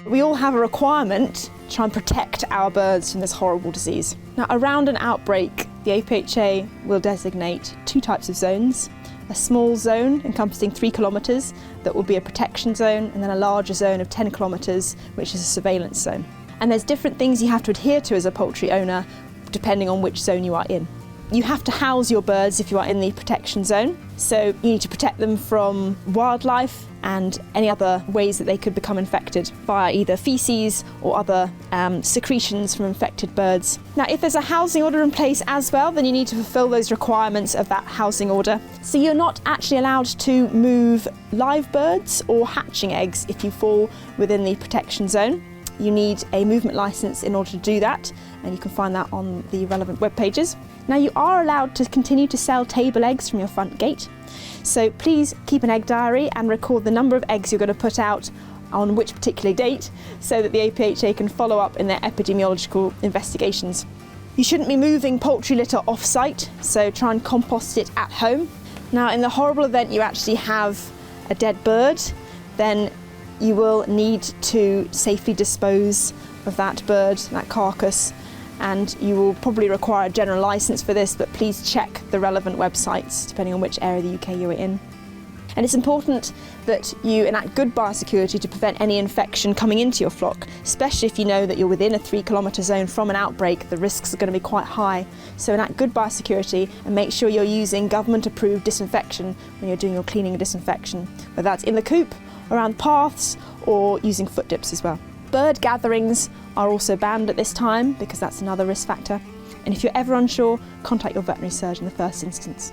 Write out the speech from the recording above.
We all have a requirement to try and protect our birds from this horrible disease. Now, around an outbreak, the APHA will designate 2 types of zones. A small zone encompassing 3 kilometres that will be a protection zone, and then a larger zone of 10 kilometres which is a surveillance zone. And there's different things you have to adhere to as a poultry owner depending on which zone you are in. You have to house your birds if you are in the protection zone, so you need to protect them from wildlife and any other ways that they could become infected via either faeces or other secretions from infected birds. Now, if there's a housing order in place as well, then you need to fulfil those requirements of that housing order. So you're not actually allowed to move live birds or hatching eggs if you fall within the protection zone. You need a movement licence in order to do that, and you can find that on the relevant web pages. Now, you are allowed to continue to sell table eggs from your front gate, so please keep an egg diary and record the number of eggs you're going to put out on which particular date so that the APHA can follow up in their epidemiological investigations. You shouldn't be moving poultry litter off-site, so try and compost it at home. Now, in the horrible event you actually have a dead bird, then you will need to safely dispose of that bird, that carcass, and you will probably require a general licence for this, but please check the relevant websites depending on which area of the UK you're in. And it's important that you enact good biosecurity to prevent any infection coming into your flock, especially if you know that you're within a 3-kilometre zone from an outbreak. The risks are going to be quite high. So enact good biosecurity and make sure you're using government-approved disinfection when you're doing your cleaning and disinfection, whether that's in the coop, around paths, or using foot dips as well. Bird gatherings are also banned at this time because that's another risk factor. And if you're ever unsure, contact your veterinary surgeon in the first instance.